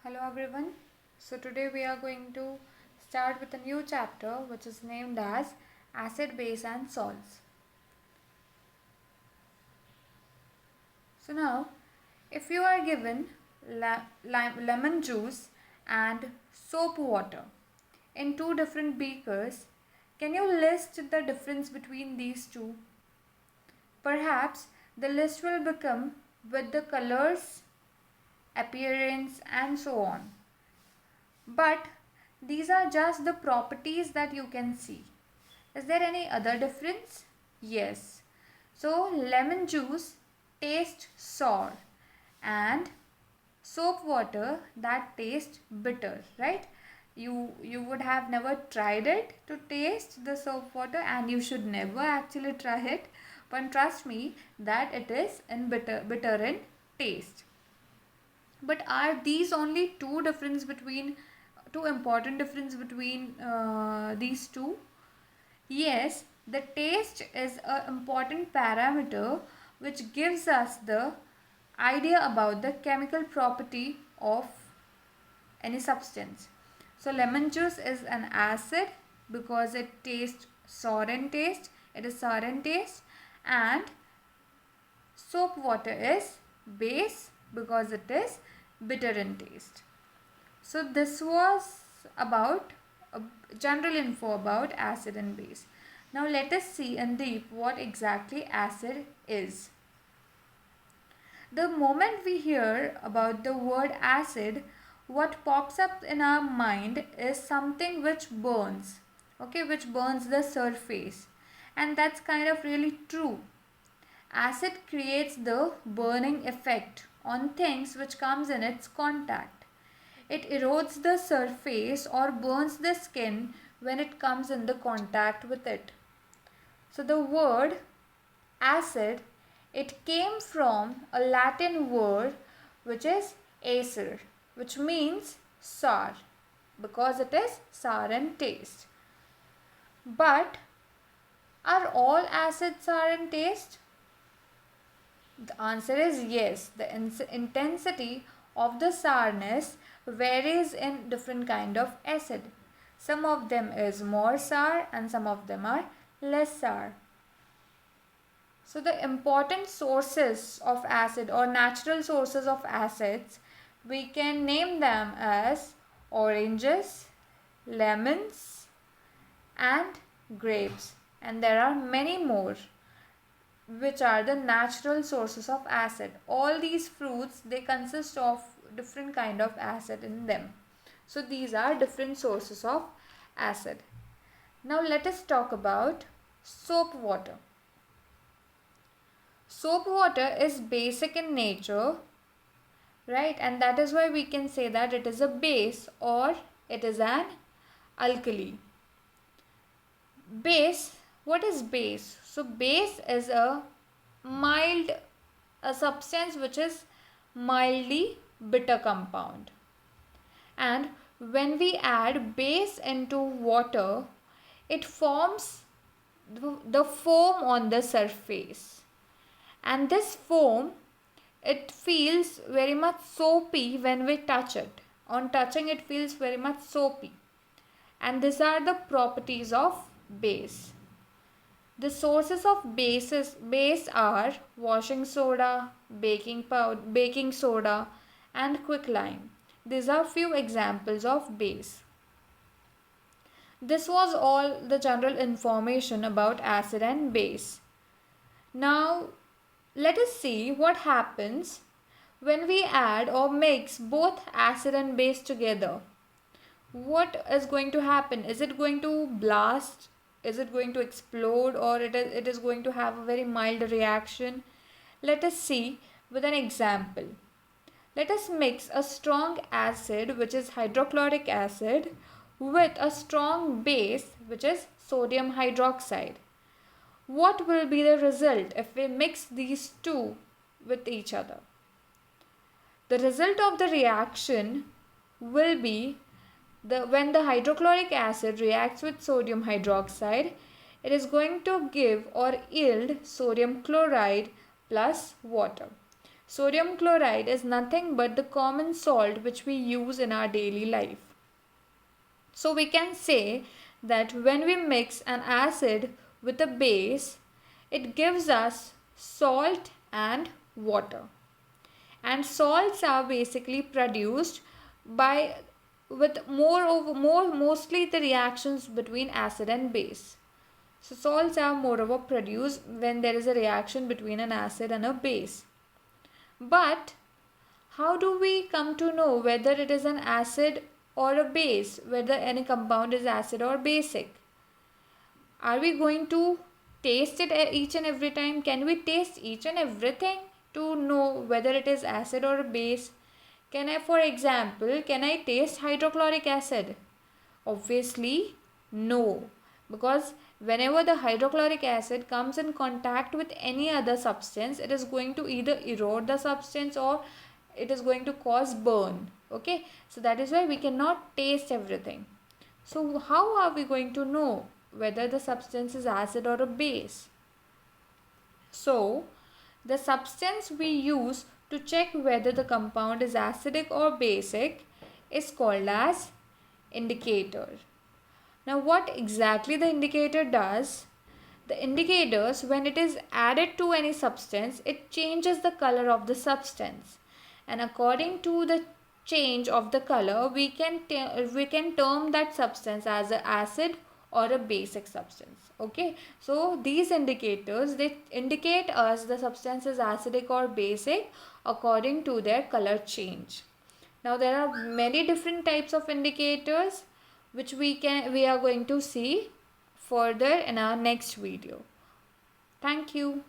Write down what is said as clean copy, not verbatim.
Hello everyone. So today we are going to start with a new chapter which is named as acid, base and salts. So now if you are given lemon juice and soap water in two different beakers, can you list the difference between these two? Perhaps the list will become with the colors, appearance and so on. But these are just the properties that you can see. Is there any other difference? Yes. So lemon juice tastes sour and soap water that tastes bitter, right? You would have never tried it to taste the soap water, and you should never actually try it. But trust me that it is in bitter in taste. But are these only two important difference between these two? Yes, the taste is an important parameter which gives us the idea about the chemical property of any substance. So lemon juice is an acid because it tastes sour in taste. It is sour in taste, and soap water is base because it is bitter in taste. So this was about general info about acid and base. Now let us see in deep what exactly acid is. The moment we hear about the word acid, what pops up in our mind is something which burns, okay, which burns the surface. And that's kind of really true. Acid creates the burning effect on things which comes in its contact. It erodes the surface or burns the skin when it comes in the contact with it. So the word acid, it came from a Latin word which is acer, which means sour because it is sour in taste. But are all acids sour in taste? The answer is yes. The intensity of the sourness varies in different kind of acid. Some of them is more sour and some of them are less sour. So the important sources of acid or natural sources of acids, we can name them as oranges, lemons and grapes, and there are many more which are the natural sources of acid. All these fruits, they consist of different kind of acid in them. So these are different sources of acid. Now let us talk about soap water. Soap water is basic in nature, right? And that is why we can say that it is a base or it is an alkali. Base, what is base? So base is a substance which is mildly bitter compound. And when we add base into water, it forms the foam on the surface. And this foam, it feels very much soapy when we touch it. On touching, it feels very much soapy. And these are the properties of base. The sources of base are washing soda, baking powder, baking soda and quicklime. These are few examples of base. This was all the general information about acid and base. Now let us see what happens when we add or mix both acid and base together. What is going to happen? Is it going to blast? Is it going to explode, or it is going to have a very mild reaction? Let us see with an example. Let us mix a strong acid, which is hydrochloric acid, with a strong base, which is sodium hydroxide. What will be the result if we mix these two with each other? The result of the reaction will be when the hydrochloric acid reacts with sodium hydroxide, it is going to give or yield sodium chloride plus water. Sodium chloride is nothing but the common salt which we use in our daily life. So we can say that when we mix an acid with a base, it gives us salt and water. And salts are basically produced by with mostly the reactions between acid and base. So salts are moreover produced when there is a reaction between an acid and a base. But how do we come to know whether it is an acid or a base, whether any compound is acid or basic? Are we going to taste it each and every time? Can we taste each and everything to know whether it is acid or a base? For example, can I taste hydrochloric acid? Obviously, no. Because whenever the hydrochloric acid comes in contact with any other substance, it is going to either erode the substance or it is going to cause burn. Okay, so that is why we cannot taste everything. So how are we going to know whether the substance is acid or a base? So the substance we use to check whether the compound is acidic or basic is called as indicator. Now what exactly the indicator does? The indicators, when it is added to any substance, it changes the color of the substance, and according to the change of the color, we can term that substance as an acid or a basic substance. Okay, so these indicators, they indicate us the substance is acidic or basic according to their color change. Now there are many different types of indicators which we are going to see further in our next video. Thank you.